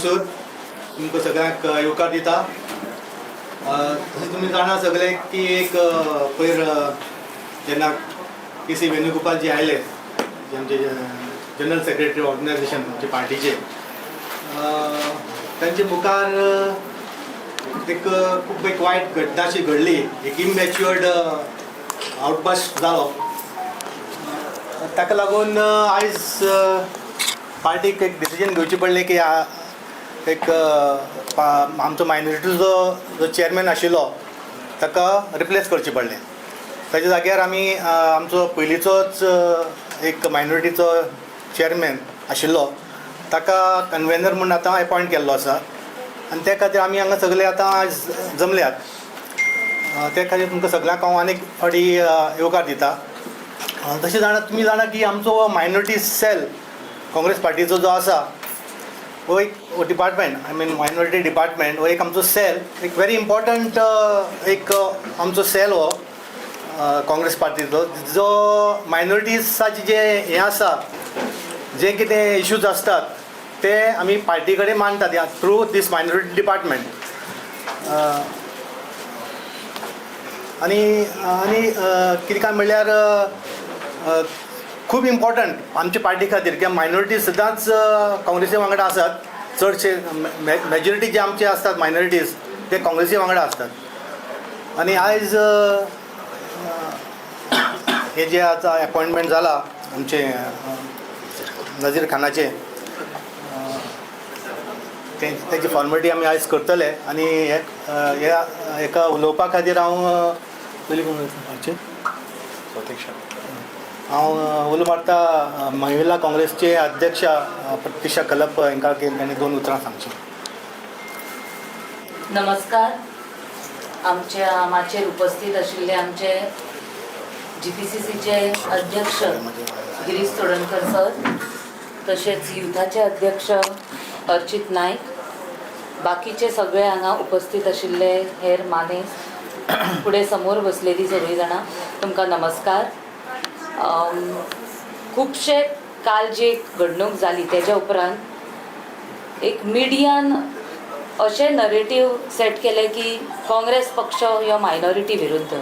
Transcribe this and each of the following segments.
मनसूर तुमकां सगळ्यांक येवकार दिता. तशें तुमी जाणा सगळे की एक पयर जेन्ना के.सी. वेणुगोपाल आयले, जे आमचे जनरल सेक्रेटरी ऑर्गनायझेशन आमचे पार्टीचे, तांचे मुखार एक खूब एक वायट घटना अशी घडली. एक इमॅच्युअर्ड आउटबस्ट जालो. ताका लागून आयज पार्टीक एक डिसिजन घेवची पडलें की एक आमचो मायनॉरिटीचो जो चेअरमॅन आशिल्लो ताका रिप्लेस करचें पडलें. ताच्या जाग्यार आमी आमचो पयलींचोच एक मायनॉरिटीचो चेअरमॅन आशिल्लो ताका कन्व्हेनर म्हूण आतां अपॉयंट केल्लो आसा. आनी त्या खातीर आमी हांगा सगळे आतां आज जमल्यात. त्या खातीर तुमकां सगळ्यांक हांव आनीक फावटी येवकार दिता. तशें तुमी जाणा की आमचो मायनॉरिटी सेल काँग्रेस पार्टीचो जो आसा हो एक department, I mean minority department हो एक आमचो सेल, एक व्हेरी इम्पॉर्टंट एक आमचो सेल हो काँग्रेस पार्टीचो, जो मायनॉरिटीजाचे जे हें आसा, जे कितें इश्यूज आसतात ते आमी पार्टी कडेन मांडटात थ्रू दीस मायनॉरिटी डिपार्टमेंट. आनी कितें काय म्हणल्यार खूब इम्पॉर्टंट आमचे पार्टी खातीर कित्याक मायनॉरिटी सदांच काँग्रेसी वांगडा आसात. चडशे मेजॉरिटी जे आमचे आसतात मायनॉरिटीज ते काँग्रेसी वांगडा असतात. आनी आयज हे जे आतां अपॉयंटमेंट जाला आमचे नजीर खानाचे, तेची फॉर्मेलिटी आमी आयज करतले. आनी हेका उलोवपा खातीर हांव उलो मारता महिला काँग्रेसचे अध्यक्षा प्रतीक्षा कलप हांकां की ताणें 2 उतरां सांगची. नमस्कार. आमच्या माचेर उपस्थित आशिल्ले आमचे GPCCचे अध्यक्ष गिरीश चोडणकर सर, तसेच युथाचे अध्यक्ष अर्चित नाईक, बाकीचे सगळे हांगा उपस्थित आशिल्ले हेर मानेस, फुडें समोर बसलेली सगळीं जाणां, तुमकां नमस्कार. खुबशे काल जी घडणूक जाली तेज्या उपरांत एक मिडियान अशें नरेटीव सेट केलें की काँग्रेस पक्ष ह्यो मायनॉरिटी विरुद्ध.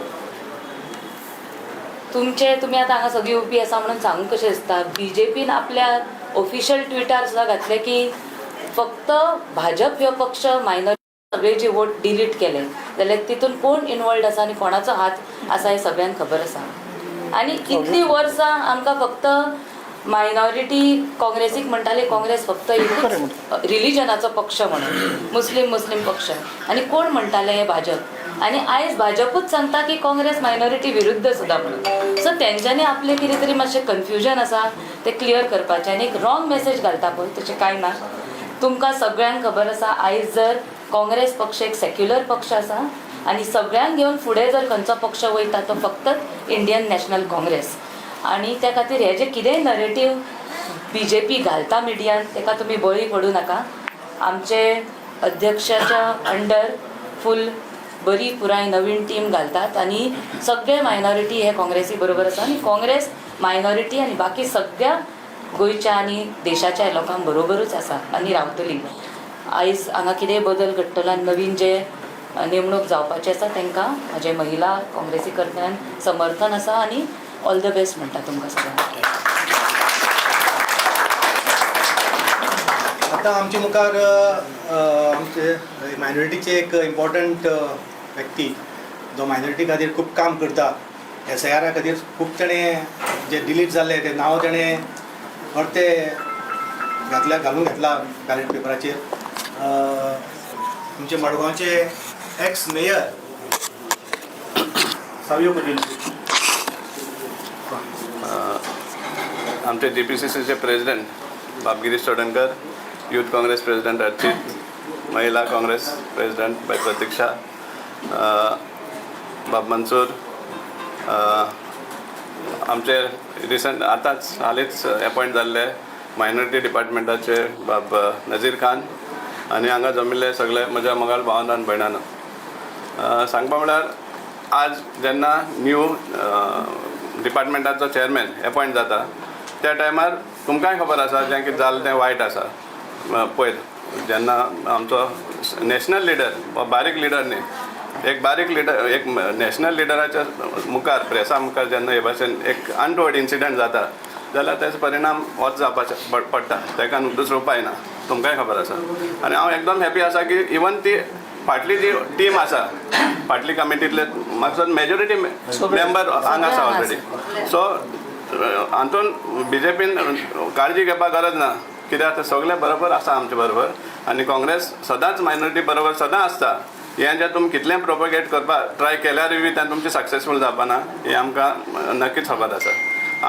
तुमी आतां हांगा सगळीं उबी आसा म्हणून सांगूंक कशें दिसता, BJPन आपल्या ऑफिशियल ट्विटार सुद्दां घातलें की फक्त भाजप ह्यो पक्ष मायनॉरिटी सगळे जे वोट डिलीट केले जाल्यार तितून कोण इनवॉल्ड आसा आनी कोणाचो हात आसा हे सगळ्यांक खबर आसा. आनी इतली वर्सां आमकां फक्त मायनॉरिटी काँग्रेसीक म्हणटाले काँग्रेस फक्त रिलिजनाचो पक्ष म्हणून, मुस्लीम पक्ष, आनी कोण म्हणटाले हे भाजप. आनी आयज भाजपूच सांगता की काँग्रेस मायनॉरिटी विरुद्ध सुद्दां म्हणून. सो तेंच्यांनी आपले कितें तरी मातशें कन्फ्युजन आसा ते क्लियर करपाचें आनी एक रॉंग मेसेज घालता पळय तशें कांय ना. तुमकां सगळ्यांक खबर आसा आयज जर काँग्रेस पक्ष एक सेक्युलर पक्ष आसा आनी सगळ्यांक घेवन फुडें जर खंयचो पक्ष वयता तो फक्त इंडियन नॅशनल काँग्रेस. आनी त्या खातीर हे जे कितेंय नरेटीव BJP घालता मिडियान ताका तुमी बळी पडूं नाका. आमचे अध्यक्षाच्या अंडर फूल बरी पुराय नवीन टीम घालतात आनी सगळे मायनॉरिटी हे काँग्रेसी बरोबर आसा आनी काँग्रेस मायनॉरिटी आनी बाकी सगळ्या गोंयच्या आनी देशाच्या लोकांक बरोबरूच आसा आनी रावतली. आयज हांगा कितेंय बदल घडटलो आनी नवीन जे नेमणूक जावपाचे आसा तांकां म्हजे महिला काँग्रेसी कडल्यान समर्थन आसा आनी ऑल द बेस्ट म्हणटा तुमकां सगळ्यांक. आतां आमचे मुखार आमचे मायनॉरिटीचे एक इम्पॉर्टंट व्यक्ती जो मायनॉरिटी खातीर खूब काम करता. SIR खातीर खूब ताणें जे डिलीट जाल्ले ते नांव ताणें परते घालून घेतला बॅलेट पेपराचेर. तुमचे मडगांवचे एक्स मेयर सावियो पाटील, आमचे GPCCचे प्रेसिडेंट बाब गिरीश चोडणकर, यूथ काँग्रेस प्रेसिडेंट अर्चित, महिला काँग्रेस प्रेसिडेंट बाय प्रतीक्षा, बाब मनसूर, आमचे रिसंट आतांच हालींच अपॉयंट जाल्ले मायनॉरिटी डिपार्टमेंटाचे बाब नजीर खान आनी हांगा जमिल्ले सगळे म्हज्या मोगाळ भावांनो आनी भयणांनो. सांगपा म्हळ्यार आज जेन्ना न्यू डिपार्टमेंटाचो चेअरमॅन अपॉयंट जाता त्या टायमार तुमकांय खबर आसा जें कितें जालें तें वायट आसा. पयर जेन्ना आमचो नॅशनल लिडर वा बारीक लिडर न्ही एक बारीक लिडर एक नॅशनल लिडराच्या मुखार प्रेसा मुखार जेन्ना हे भाशेन एक अनटोवर्ड इन्सिडंट जाता जाल्यार तेजो परिणाम होच जावपाचो पडटा तेका दुसरो उपाय ना तुमकांय खबर आसा आनी हांव एकदम हॅपी आसा की इवन ती फाटली जी टीम आसा फाटली कमिटींतले म्हाका मेजॉरिटी मेंबर हांगा आसा ऑलरेडी सो हातून BJPन काळजी घेवपाक गरज ना कित्याक सगळे बरोबर आसा आमचे बरोबर आनी काँग्रेस सदांच मायनॉरिटी बरोबर सदां आसता हें जें तुमी कितलें प्रोपोगेट करपाक ट्राय केल्यारूय बी तें तुमचें सक्सेसफूल जावपा ना हें आमकां नक्कीच खबर आसा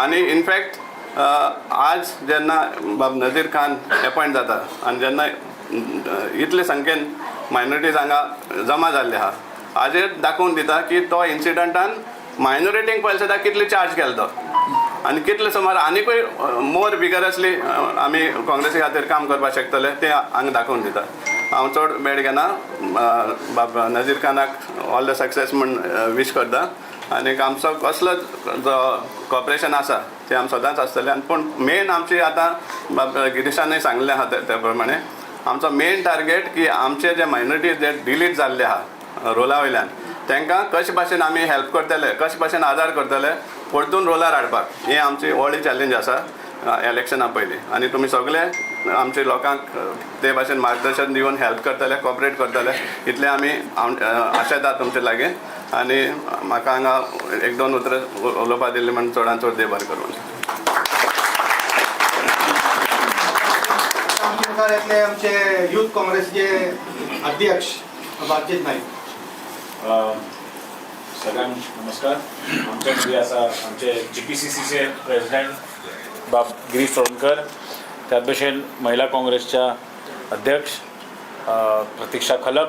आनी इनफॅक्ट आज जेन्ना बाब नजीर खान अपॉयंट जाता आनी जेन्ना इतले संख्येन मायनॉरिटीज हांगा जमा जाल्ले आहा हाजेर दाखोवन दिता की तो इन्सिडंटान मायनॉरिटींक पयलीं सुद्दां कितले चार्ज केलो तो आनी कितले सुमार आनीकूय मोर बिगरसली आमी काँग्रेसी खातीर काम करपाक शकतले तें हांगा दाखोवन दिता हांव चड वेळ घेना बाब नजीर खानाक ऑल द सक्सेस म्हण वीश करता आनी आमचो कसलो जो कॉपरेशन आसा तें आमी सदांच आसतलें आनी पूण मेन आमची आतां बाब गिरीशानूय सांगलें आहा त्या प्रमाणे आमचो मेन टार्गेट की आमचे जे मायनॉरिटीज जे डिलीट जाल्ले आहा रोला वयल्यान तांकां कशे भाशेन आमी हेल्प करतले कशे भाशेन आदार करतले परतून रोलार हाडपाक हें आमची व्हडली चॅलेंज आसा इलेक्शना पयलीं आनी तुमी सगळे आमचे लोकांक ते भाशेन मार्गदर्शन दिवन हेल्प करतले कॉपरेट करतले इतलें आमी आशेता तुमचे लागीं आनी म्हाका हांगा एक दोन उतरां उलोवपाक दिल्ली म्हण चडांत चड देव बरें करूं आमचे मुखार येतले आमचे यूथ काँग्रेसचे अध्यक्ष बाबजीत नाईक सगळ्यांक नमस्कार आमचे मध्ये आसा आमचे GPCCचे प्रेसिडेंट बाब गिरीश चोडणकर त्याच भशेन महिला काँग्रेसच्या अध्यक्ष प्रतीक्षा खलप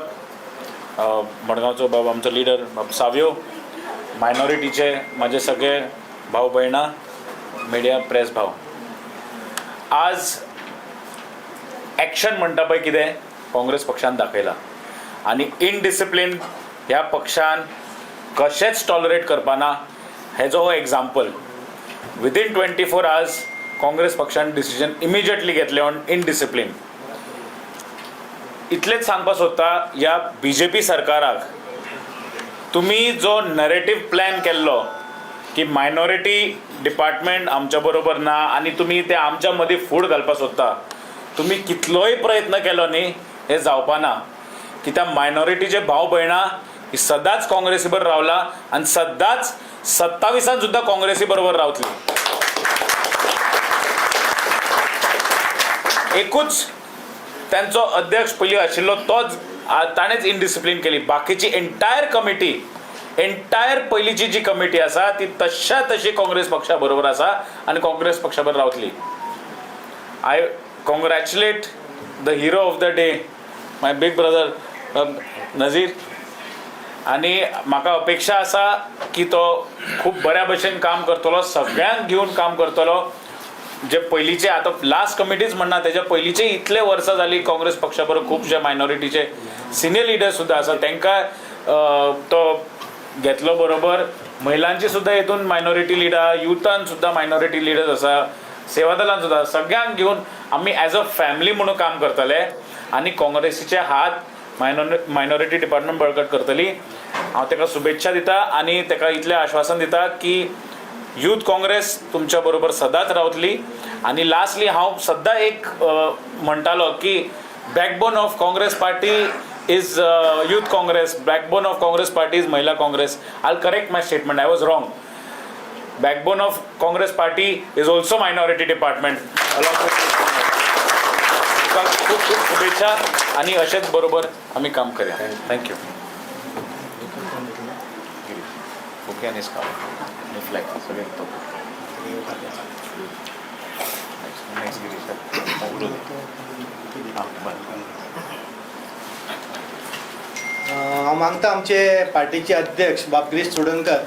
मडगांवचो बाब आमचो लिडर बाब सावयो मायनॉरिटीचे माझे सगळे भाव भयणां मिडिया प्रेस भाव आज ॲक्शन म्हणटा पळय कितें काँग्रेस पक्षान दाखयला आनी इनडिसिप्लीन ह्या पक्षान कशेंच टॉलरेट करपाना हेजो हो एग्जाम्पल विदीन 24 hours काँग्रेस पक्षान डिसिजन इमिजिएटली घेतले ऑन इनडिसिप्लीन इतलेच सांगपाक सोदता ह्या BJP सरकाराक तुमी जो नरेटीव प्लॅन केल्लो की मायनॉरिटी डिपार्टमेंट आमच्या बरोबर ना आनी तुमी ते आमच्या मदीं फूड घालपाक सोदता तुमी कितलोय प्रयत्न केलो न्ही हे जावपाना कित्याक मायनॉरिटीचे भाव भयणां ही सदांच काँग्रेसी बरोबर रावला आनी सदांच 27 सुद्दां काँग्रेसी बरोबर रावतली एकूच त्यांचो अध्यक्ष पयलीं आशिल्लो तोच ताणेंच इनडिसिप्लीन केली बाकीची एंटायर कमिटी एंटायर पयलींची जी कमिटी आसा ती तशा तशी काँग्रेस पक्षा बरोबर आसा आनी काँग्रेस पक्षा बरोबर रावतली I congratulate the hero of the day my big brother Nazir आनी म्हाका अपेक्षा आसा की तो खूब बऱ्या भशेन काम करतलो सगळ्यांक घेवन काम करतलो जे पयलींचे आतां लास्ट कमिटीच म्हणना तेज्या पयलींचे इतले वर्सां जाली काँग्रेस पक्षा बरोबर खुबशे मायनॉरिटीचे सिनियर लिडर सुद्दां आसा तांकां तो घेतलो बरोबर महिलांची सुद्दां हितून मायनॉरिटी लिडर युथान सुद्दां मायनॉरिटी लिडर्स आसा सेवा दलान सुद्दां सगळ्यांक घेवन आमी एज अ फॅमिली म्हणून काम करतले आनी काँग्रेसीचे हात मायनॉरिटी डिपार्टमेंट बळकट करतली हांव ताका शुभेच्छा दिता आनी ताका इतलें आश्वासन दिता की यूथ काँग्रेस तुमच्या बरोबर सदांच रावतली आनी लास्टली हांव सद्दां एक म्हणटालो की backbone of Congress party is youth Congress backbone of Congress party is Mahila Congress I correct my statement I was wrong backbone of Congress party is also minority department along with खूप खूप शुभेच्छा आणि असेच बरोबर आम्ही काम करूया थँक्यू ओके आणि फ्लॅग सगळे हांव मागता आमचे पार्टीचे अध्यक्ष बाब गिरीश चोडणकर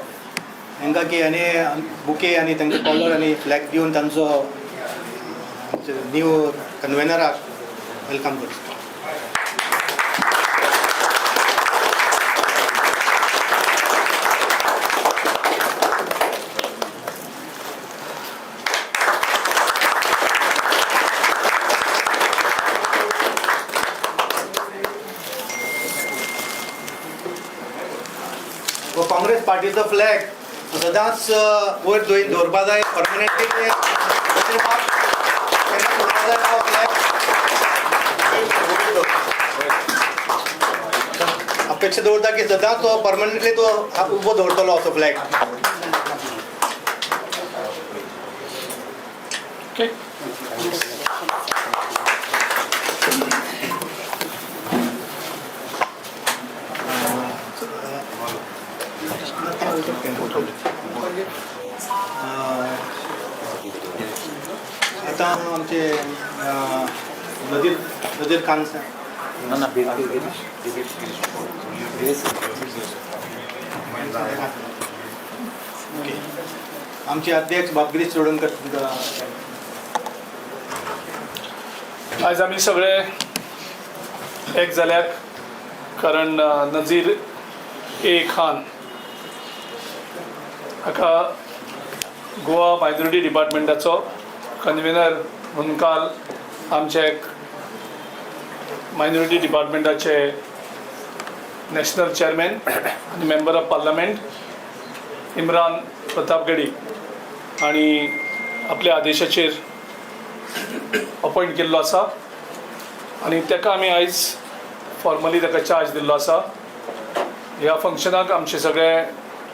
तांकां की आनी बुके आनी तांकां कॉलर आनी फ्लॅग दिवन तांचो न्यू कन्व्हेनराक वेलकम करता काँग्रेस पार्टीचो फ्लॅग सदांच वयर दवरपा जाय परमनंटली तेन्ना सोडपा जाय हो फ्लॅग अपेक्षा दवरता की सदांच तो परमनंटली तो उबो दवरतलो असो फ्लॅग. ओके. आता आमचे नजीर खान आमचे अध्यक्ष बाबगिरीश चोडणकर. आज आमी सगळे एक जाल्यात कारण नजीर ए खान हाका गोवा मायनॉरिटी डिपार्टमेंटाचो कन्व्हेनर म्हणून काल आमचे मायनॉरिटी डिपार्टमेंटाचे नॅशनल चेअरमॅन आणि मेंबर ऑफ पार्लमेंट इम्रान प्रतापगडी आणि आपल्या आदेशाचेर अपॉइंट केल्लो आसा आणि ताका आमी आयज फॉर्मली ताका चार्ज दिल्लो आसा. ह्या फंक्शनाक आमचे सगळे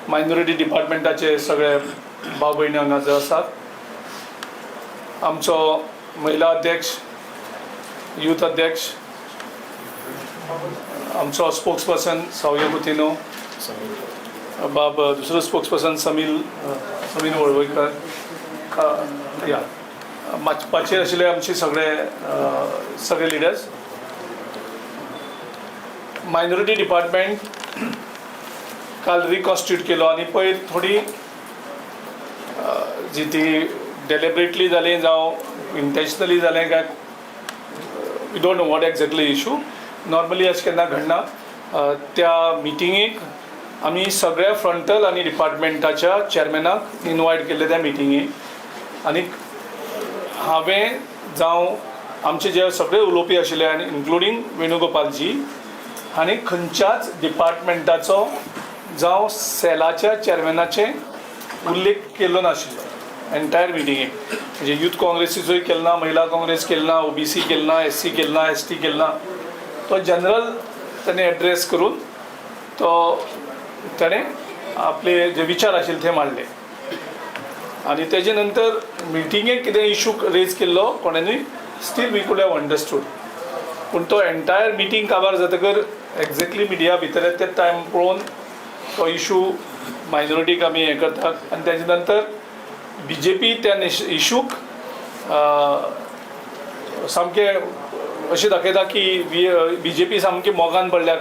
मायनॉरिटी डिपार्टमेंटाचे सगळे भाव भयणी हांगा हजर आसात. आमचो महिला अध्यक्ष, यूथ अध्यक्ष, आमचो स्पोक्स पर्सन सावय कुतिनो, दुसरो स्पोक्स पर्सन समील वळवयकर, या पाचशे आशिल्ले आमचे सगळे लिडर्स. मायनॉरिटी डिपार्टमेंट काल रिकॉन्स्टिट्यूट केलो आणि पयर थोडी जी ती डेलिबरेटली जालें जावं इंटेन्शनली जालें काय we don't know what exactly issue. Normally अशें केन्ना घडना. त्या मिटिंगेक आमी सगळ्या फ्रंटल आनी डिपार्टमेंटाच्या चेअरमॅनाक इनवायट केल्ले त्या मिटिंगेक आनी हांवें जावं आमचे जे सगळे उलोवपी आशिल्ले आनी इन्क्लुडींग वेणुगोपालजी हांणी खंयच्याच डिपार्टमेंटाचो जावं सेलाच्या चेअरमॅनाचे उल्लेख केल्लो नाशिल्लो एंटायर मिटिंगेक. म्हणजे यूथ काँग्रेसीचोय केलो ना, महिला काँग्रेस केलो ना, OBC केलो ना, SC केलो ना, ST केलो ना. तो जनरल ताणें एड्रेस करून तो ताणें आपले जे विचार आशिल्ले ते मांडले आनी तेजे नंतर मिटिंगेक कितें इशू रेज केल्लो कोणेंय स्टील वी कुड हॅव अंडरस्टूड. पूण तो एंटायर मिटींग काबार जातकर एक्झॅक्टली मिडिया भितर ते टायम पळोवन तो इशू मायनॉरिटीक आमी हें करतात आनी तेजे नंतर BJP त्या इशूक सामकें अशें दाखयता की BJP सामकें मोगान पडल्यात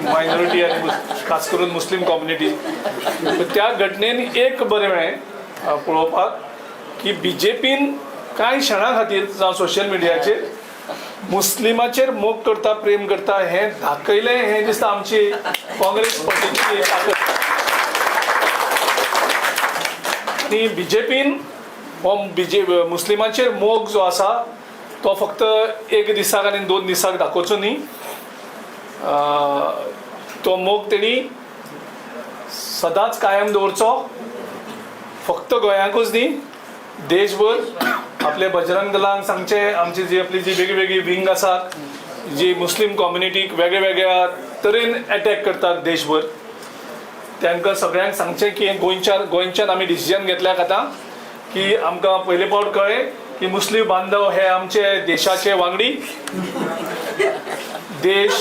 मायनॉरिटी आनी खास करून मुस्लीम कम्युनिटी. त्या घटनेन एक बरें मेळ्ळें पळोवपाक की BJPन कांय क्षणां खातीर जावं सोशल मिडियाचेर मुस्लिमाचेर मोग करता, प्रेम करता हें दाखयलें. हें दिसता आमची काँग्रेस पार्टीची ताकद. आनी BJPन हो मुस्लिमाचेर मोग जो आसा तो फक्त एक दिसाक आनी 2 दिसाक दाखोवचो न्ही. तो मोग तेणी सदांच कायम दवरचो. फक्त गोंयाकूच न्ही, देशभर आपले बजरंग दलांक सांगचें आमची जी आपली जी वेगळी विंग आसात जी मुस्लीम कम्युनिटीक वेगळ्या तरेन अटॅक करतात देशभर, तांकां सगळ्यांक सांगचें की गोंयच्यान आमी डिसिजन घेतल्याक आतां की आमकां पयले फावट कळ्ळें की मुस्लीम बांधव हे आमचे देशाचे वांगडी. देश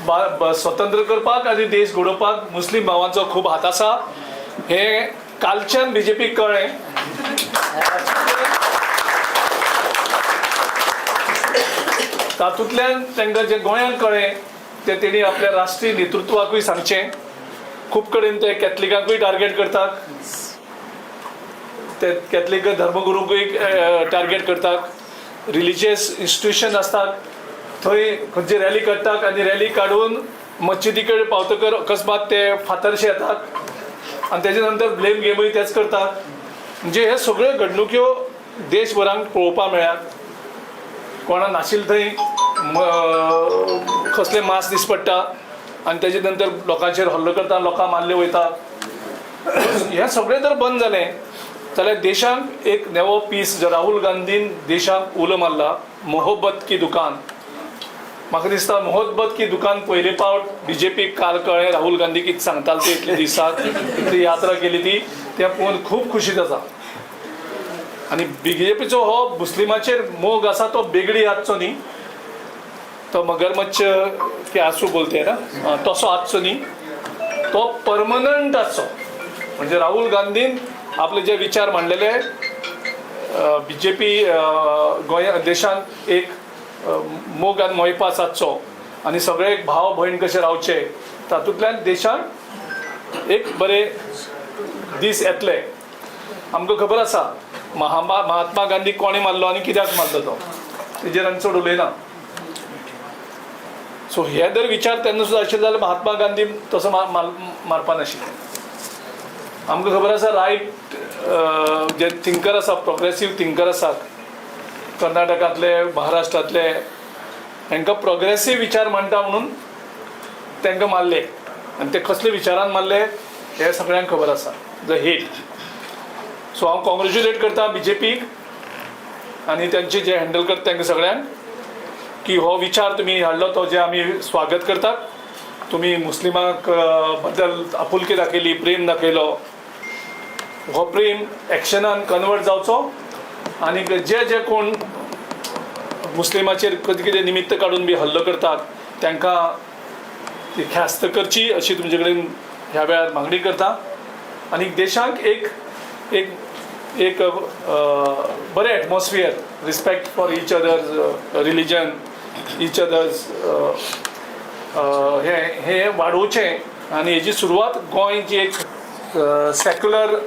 स्वतंत्र करपाक आनी देश घडोवपाक मुस्लीम भावांचो खूब हात आसा. हें कालच्यान BJPक कळ्ळें. तातूंतल्यान तांकां जें गोंयांत कळ्ळें तें तेणी आपल्या राष्ट्रीय नेतृत्वाकूय सांगचें. खूब कडेन ते कॅथलिकांकूय टार्गेट करतात, ते कॅथलीक धर्मगुरूंकूय टार्गेट करतात. रिलिजियस इन्स्टिट्यूशन आसतात थंय खंयची रॅली काडटात आनी रॅली काडून मस्जिदी कडेन पावतकर अकस्मात ते फातरशे येतात आनी तेजे नंतर ब्लेम गेमूय तेच करतात. म्हणजे हे सगळ्यो घडणुक्यो देशभरांक पळोवपाक मेळ्ळ्यात. कोणा नाशिल्ले थंय कसले मास दिसपडटा आनी तेजे नंतर लोकांचेर हल्लो करता, लोकांक मारले वयता. हें सगळें जर बंद जालें जाल्यार देशांक एक नवो पीस जो राहुल गांधीन देशाक उलो मारला, मोहब्बत की दुकान. म्हाका दिसता मोहब्बत की दुकान पयले फावट BJPक काल कळ्ळें राहुल गांधी कितें सांगतालो ते इतले दिसाक, इतली यात्रा केली ती, तें पळोवन खूब खुशी आसा. आनी BJPचो हो मुस्लिमाचेर मोग आसा तो बेगडी आसचो न्ही, तो मगरमच्छ के आसूं बोलते ना तसो आसचो न्ही, तो परमनंट आसचो. म्हणजे राहुल गांधीन आपले जे विचार मांडलेले BJP गोंया देशांत एक मोग आनी मोयपा सादचो आनी सगळे एक भाव भयण कशे रावचे, तातूंतल्यान देशांत एक बरे दीस येतले. आमकां खबर आसा महात्मा गांधी कोणे मारलो आनी कित्याक मारलो तो, तेजेर आमी चड उलयना. सो हे जर विचार तेन्ना सुद्दां आशिल्ले जाल्यार महात्मा गांधी तसो मारपा नाशिल्ले. आमकां खबर आसा रायट जे थिंकर आसा, प्रोग्रेसीव थिंकर आसात कर्नाटकांतले, महाराष्ट्रांतले, हांकां प्रोग्रेसीव विचार मांडटा म्हणून तांकां मारले. आनी ते कसले विचारान मारले हे सगळ्यांक खबर आसा, द हेट. सो हांव कॉंग्रेच्युलेट करता BJPक आनी तांचे जे हँडल करता तांकां सगळ्यांक की हो विचार तुमी हाडलो तो जे आमी स्वागत करतात. तुमी मुस्लिमांक बद्दल आपुलकी दाखयली, प्रेम दाखयलो. हो प्रेम एक्शनान कन्वर्ट जावचो आनी जे जे कोण मुस्लिमाचेर कितें निमित्त काडून बी हल्लो करतात तांकां ती ख्यास्त करची अशी तुमचे कडेन ह्या वेळार मागणी करता. आनी देशांक एक एक एक बरें atmosphere, respect for each others religion, each others हे वाडोवचें. आनी हेजी सुरवात गोंय जी एक सेक्युलर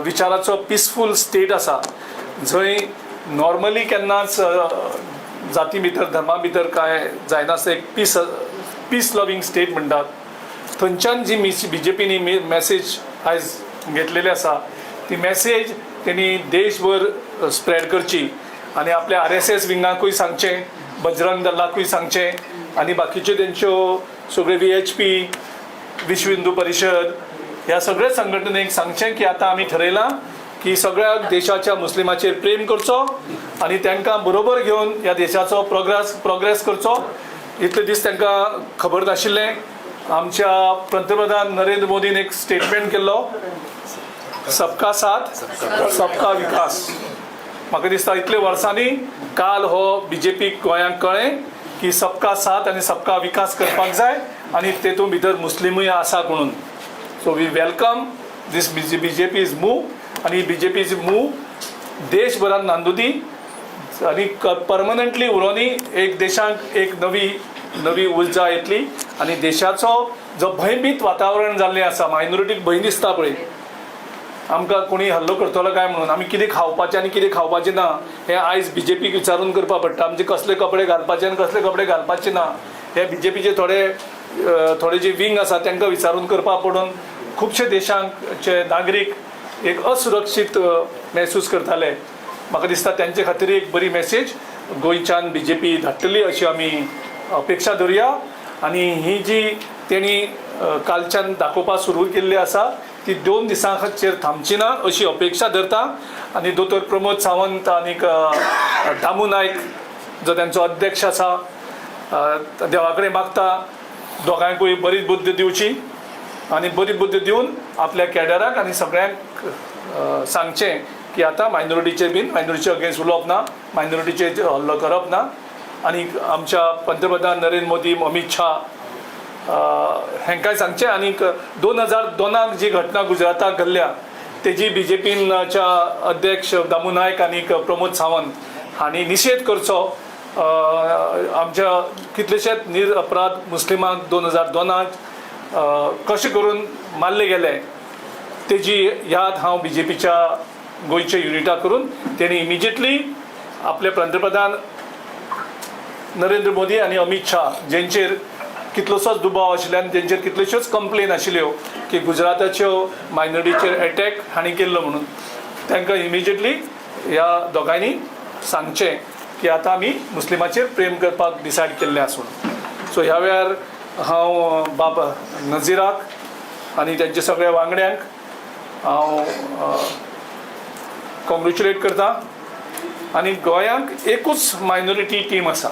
विचाराचो पिसफूल स्टेट आसा, जंय नॉर्मली केन्नाच जाती भितर धर्मा भितर कांय जायनासता, एक पीस लविंग स्टेट म्हणटात. थंयच्यान जी BJPनी मॅसेज आयज घेतलेली आसा ती मॅसेज तेणी देशभर स्प्रेड करची आनी आपल्या RSS विंगाकूय सांगचें, बजरंग दलाकूय सांगचें आनी बाकीच्यो तेंच्यो सगळे VHP, विश्व हिंदू परिशद ह्या सगळ्या संघटनेक सांगचें की आतां आमी ठरयलां की सगळ्या देशाच्या मुस्लिमाचेर प्रेम करचो आनी तांकां बरोबर घेवन ह्या देशाचो प्रोग्रेस करचो. इतले दीस तांकां खबर नाशिल्लें. आमच्या पंतप्रधान नरेंद्र मोदीन एक स्टेटमेंट केल्लो, सबका साथ सबका विकास. म्हाका दिसता इतले वर्सांनी काल हो BJPक गोंयांक कळ्ळें की सबका साथ आनी सबका विकास करपाक जाय आनी तेतून भितर मुस्लिमूय आसा म्हणून. So we welcome this BJP's move आनी BJP's मूव देशभरान नांदुदी आनी परमनंटली उरोनी एक देशांक एक नवी उर्जा येतली आनी देशाचो जो भयभीत वातावरण जाल्लें आसा, मायनॉरिटीक भंय दिसता पळय, आमकां कोणी हल्लो करतलो काय म्हणून, आमी कितें खावपाचें आनी कितें खावपाचें ना हें आयज BJPक विचारून करपा पडटा. आमचे कसले कपडे घालपाचे आनी कसले कपडे घालपाचे ना हे BJPचे थोडे जे विंग आसा तांकां विचारून करपा पडून खुबशे देशांचे नागरीक एक असुरक्षीत महसूस करताले. म्हाका दिसता त्यांचे खातीर एक बरी मेसेज गोंयच्यान BJP धाडटली अशी आमी अपेक्षा धरुया. आनी ही जी तेणी कालच्यान दाखोवपा सुरू केल्ली आसा ती 2 दिसांचेर थांबची ना अशी अपेक्षा धरता. आनी दोतोर प्रमोद सावंत आनी दामू नायक जो तांचो अध्यक्ष आसा, देवा कडेन मागता दोगांयकूय बरी बुद्ध दिवची आनी बरी बुद्ध दिवन आपल्या कॅडराक आनी सगळ्यांक सांगचें की आतां मायनॉरिटीचे अगेन्स्ट उलोवप ना, मायनॉरिटीचे हल्लो करप ना. आनी आमच्या पंतप्रधान नरेंद्र मोदी, अमित शाह हांकांय सांगचें. आनीक 2002 जी घटना गुजराताक घडल्या तेजी BJPच्या अध्यक्ष दामू नायक आनी प्रमोद सावंत हांणी निशेध करचो. आमच्या कितलेशेच निरअपराध मुस्लिमांक 2002 कशें करून मारले गेले तेजी याद हांव BJPच्या गोंयच्या युनिटा करून तेणी इमिजिएटली आपले पंतप्रधान नरेंद्र मोदी आनी अमित शाह जेंचेर कितलोसोच दुबाव आशिल्ल्यान तेंचेर कितल्योश्योच कंप्लेन आशिल्ल्यो की गुजराताच्यो मायनॉरिटीचेर अटॅक हांणी केल्लो म्हणून, तांकां इमिजिएटली ह्या दोगांयनी सांगचें की आतां आमी मुस्लिमाचेर प्रेम करपाक डिसायड केल्लें आसून. सो ह्या वेळार हांव बाब नझीराक आनी तेंच्या सगळ्या वांगड्यांक हांव कॉंग्रेच्युलेट करता. आनी गोंयांक एकूच मायनॉरिटी टीम आसा,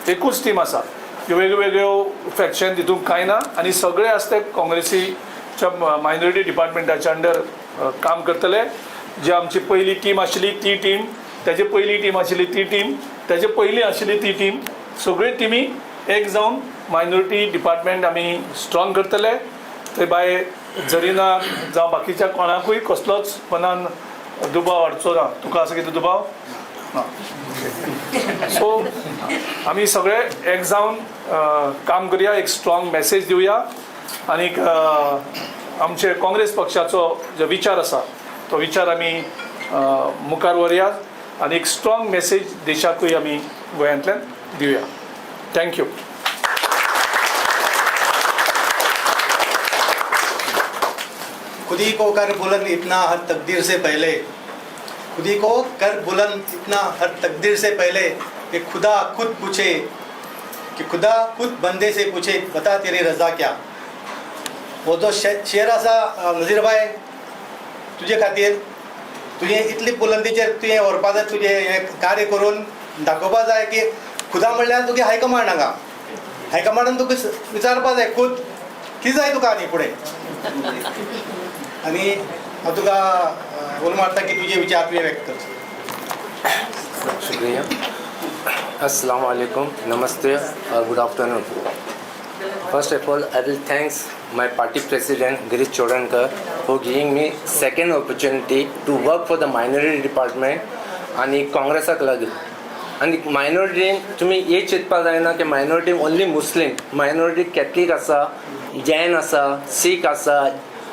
एकूच टीम आसा. वेगवेगळ्यो फॅक्शन तितून कांय ना आनी सगळे आसते काँग्रेसीच्या मायनॉरिटी डिपार्टमेंटाच्या अंडर काम करतले. जी आमची पयली टीम आशिल्ली ती टीम, तेजे पयली टीम आशिल्ली ती टीम, तेजे पयली आशिल्ली ती टीम, सगळ्यो टिमी एक जावन मायनॉरिटी डिपार्टमेंट आमी स्ट्रॉंग करतले. ते भायर जरिना जावं बाकीच्या कोणाकूय कसलोच मनान दुबाव हाडचो ना. तुका आसा कितें दुबाव ना? सो आमी सगळे एक जावन काम करया, एक स्ट्रॉंग मॅसेज दिवया आनीक आमचे काँग्रेस पक्षाचो जो विचार आसा तो विचार आमी मुखार व्हरया आनी एक स्ट्रॉंग मॅसेज देशाकूय आमी गोंयांतल्यान दिवया. थँक्यू. खुदी को कर बुलंद इतना हर तकदीर से पहले, खुदी को कर बुलंद इतना हर तकदीर से पहले कि खुदा खुद पूछे, कि खुदा खुद बंदे से पूछे बता तेरी रजा क्या. वो जो शेर आसा नजीर भाई, तुजे खातीर तुवें इतली बुलंदीचेर तुवें व्हरपा जाय, तुजें हें कार्य करून दाखोवपा जाय की खुदा म्हणल्यार तुगे हायकमांड हांगा, हायकमांडान तुका विचारपा जाय खूद कितें जाय तुका आनी फुडें. आनी हांव तुका उलो मारता की तुजे विचार तुवें व्यक्त कर. शुक्रिया. अस्सलाम वालेकुम, नमस्ते और good afternoon. First of all, I will thanks my party president Girish Chodankar for giving me second opportunity to work for the minority department आणि काँग्रेसाक लागून. आणि मायनॉरिटी तुम्ही हे चिंतपाक जायना की मायनॉरिटी ओन्ली मुस्लीम, मायनॉरिटी कॅथलीक आसा, जैन आसा, सीख आसा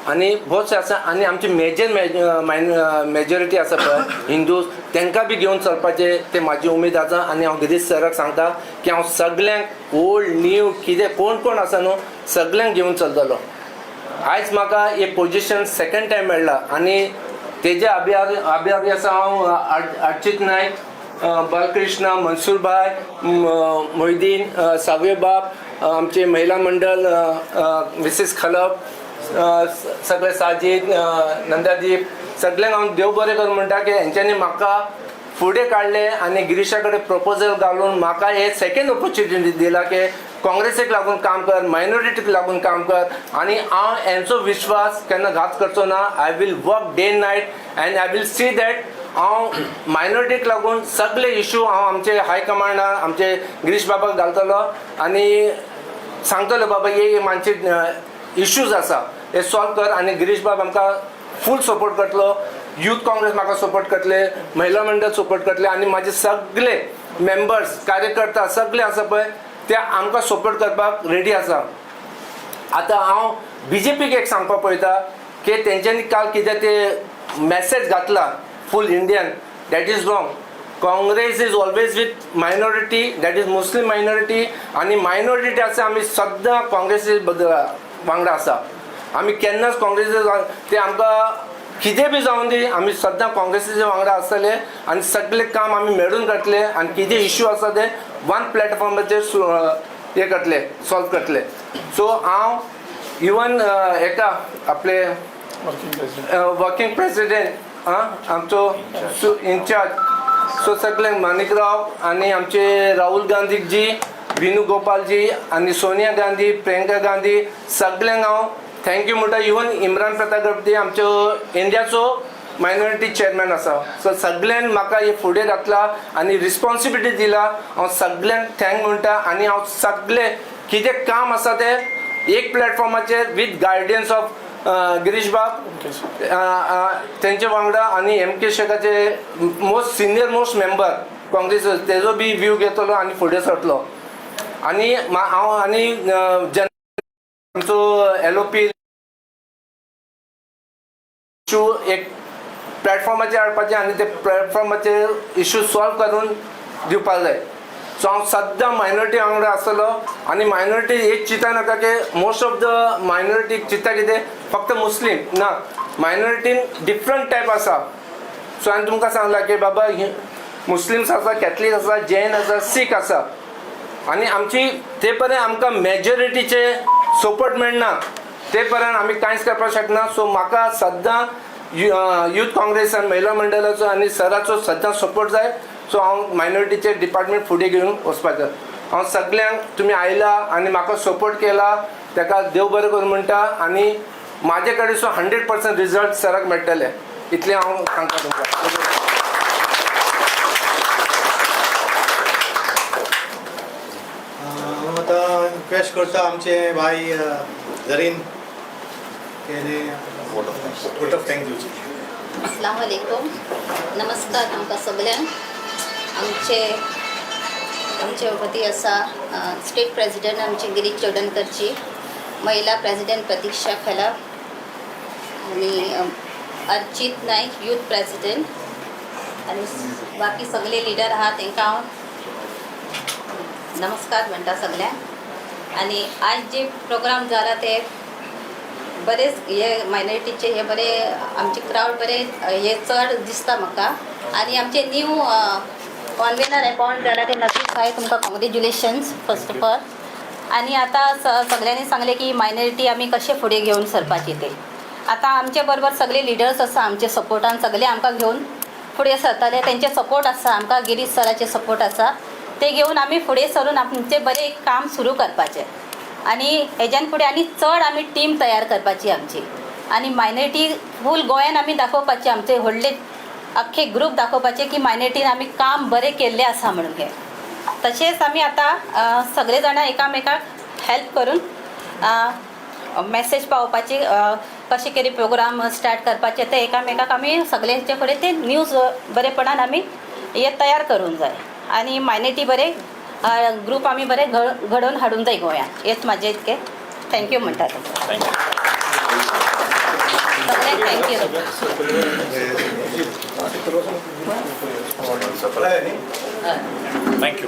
आणि बहुतशे आसा. आणि आमची मेजॉरिटी आसा पळय हिंदूज, तांकां बी घेवन चलपाचें ते म्हाजी उमेद आसा. आनी हांव गिरीश सराक सांगता की हांव सगल्यांक ओल्ड न्यू कितें कोण कोण आसा न्हू सगल्यांक घेवन चलतलो. आयज म्हाका हे पोजिशन सेकंड टायम मेळ्ळा आनी तेजे अभियारी आसा हांव अर्चित नायक, बालकृष्ण, मनसूर भाई, मोहिदीन, सावे बाब, आमचे महिला मंडळ, मिसेस खलप, सगळे साजीद, नंदादीप, सगळ्यांक हांव देव बरें कर म्हणटा की हेंच्यांनी म्हाका फुडें काडले आनी गिरीशा कडेन प्रपोजल घालून म्हाका हे सेकंड ऑपॉर्च्युनिटी दिला की काँग्रेसीक लागून काम कर, मायनॉरिटीक लागून काम कर. आनी हांव हेंचो विश्वास केन्ना घात करचो ना. I will work day night and I will see that हांव मायनॉरिटीक लागून सगळे इश्यू हांव आमचे हायकमांडाक आमचे गिरीश बाबाक घालतलो आनी सांगतलो बाबा हे मानचे इश्यूज आसा हे सॉल्व कर. आनी गिरीश बाब आमकां फूल सपोर्ट करतलो, यूथ काँग्रेस म्हाका सपोर्ट करतले, महिला मंडळ सपोर्ट करतले आनी म्हाजे सगळे मेंबर्स कार्यकर्ता सगळे आसा पळय ते आमकां सपोर्ट करपाक रेडी आसा. आतां हांव BJPक एक सांगपाक पळयता की तेंच्यांनी काल कितें ते मॅसेज घातला full Indian, that is wrong. Congress is always with minority, that is Muslim minority. आनी मायनॉरिटी आसा आमी सद्दां काँग्रेसी वांगडा आसा. आमी केन्नाच काँग्रेसी ते आमकां कितें बी जावन दी आमी सद्दां काँग्रेसीचे वांगडा आसतले आनी सगळे काम आमी मेळून करतले आनी कितें इश्यू आसा ते वन प्लॅटफॉर्माचेर हे करतले, सॉल्व करतले. सो हांव इवन हेका आपले वर्किंग प्रेसिडेंट आमचो इंचार्ज सो सगळ्यांक माणिकराव आनी आमचे राहुल गांधीजी, वेणुगोपालजी आनी सोनिया गांधी, प्रियंका गांधी सगळ्यांक हांव थँक्यू म्हणटा. इवन इम्रान प्रताप आमचो इंडियाचो मायनॉरिटी चेअरमॅन आसा. सो सगळ्यांनी म्हाका हे फुडें घातला आनी रिस्पॉन्सिबिलिटी दिला. हांव सगळ्यांक थँक म्हणटा आनी हांव सगळे कितें काम आसा ते एक प्लॅटफॉर्माचेर with guidance of Girish Bab तेंचे वांगडा आनी MK शेखाचे most senior most member Congress तेजो बी व्यू घेतलो आनी फुडें सरतलो. आनी हांव आनी आमचो LOP इशू एक प्लॅटफॉर्माचेर हाडपाचें आनी ते प्लॅटफॉर्माचेर इशू सॉल्व करून दिवपाक जाय. सो हांव सद्दां मायनॉरिटी वांगडा आसतलो आनी मायनॉरिटी एक चिंता नाका की मोस्ट ऑफ द मायनॉरिटी चिंता कितें फक्त मुस्लीम ना, मायनॉरिटीन डिफरंट टायप आसा. सो हांवें तुमकां सांगलां की बाबा मुस्लिम्स आसा, कॅथलीक आसा, जैन आसा, सीख आसा. आनी आमची ते पर्यंत आमकां मेजॉरिटीचे सपोर्ट मेळना ते पर्यंत आमी कांयच करपाक शकना. सो म्हाका सद्दां यूथ काँग्रेस आनी महिला मंडळाचो आनी सराचो सद्दां सपोर्ट जाय. सो हांव मायनॉरिटीचे डिपार्टमेंट फुडें घेवन वचपाचो. हांव सगल्यांक तुमी आयला आनी म्हाका सपोर्ट केला ताका देव बरें करूं म्हणटा. आनी म्हाजे कडेन सो 100% रिजल्ट सराक मेळटले इतलें हांव सांगता तुमकां. हांव आतां रिक्वेस्ट करता आमचे भाई झरीन वोट ऑफ थँक्स दिवची. अस्सलाम वालेकुम. नमस्कार आमकां सगल्यांक. आमचे वती आसा स्टेट प्रेसिडेंट आमची गिरीश चोडणकरची, महिला प्रेसिडेंट प्रतीक्षा खलाप आणि अर्चित नाईक यूथ प्रेसिडेंट आणि बाकी सगळे लिडर आहात तांकां हांव नमस्कार म्हणटा सगल्यांक. आणि आज जे प्रोग्राम जाला ते बरेच हे मायनॉरिटीचे हे बरे आमचे क्राऊड बरे हे चड दिसता म्हाका. आणि आमचे न्यू कॉन्व्हेनर अपॉइंट जाला ते नक्कीच आहे, तुमकां कॉंग्रॅच्युलेशन्स फर्स्ट ऑफ ऑल. आणि आता सगळ्यांनी सांगले की मायनॉरिटी आमी कशें फुडें घेवन सरपाची ते. आता आमचे बरोबर सगळे लिडर्स आसा आमचे सपोर्टान सगळे आमकां घेवन फुडें सरताले. तेंचे सपोर्ट आसा आमकां गिरीश सराचे सपोर्ट आसा ते घेवन आमी फुडें सरून आमचे बरें काम सुरू करपाचें. आणि हेज्यान फुडें आनी चड आमी टीम तयार करपाची आमची. आणि मायनॉरिटी फूल गोंयान आमी दाखोवपाचें आमचे व्हडले अख्खे ग्रूप दाखोवपाचे की मायनॉरिटीन आमी काम बरें केल्लें आसा म्हणून. हे तशेंच आमी आतां सगळे जाणां एकामेकाक हेल्प करून मॅसेज पावोवपाची कशें कितें प्रोग्राम स्टार्ट करपाचे ते एकामेकाक आमी सगळ्यांचे कडेन ते न्यूज बरेपणान आमी हे तयार करूंक जाय. आणि मायनॉरिटी बरे ग्रूप आमी बरे घडोवन हाडूंक जाय गोंयांत. हेच म्हाजें इतकें. थँक्यू म्हणटा तुमकां सगळ्यांक. थँक्यू. थँक्यू.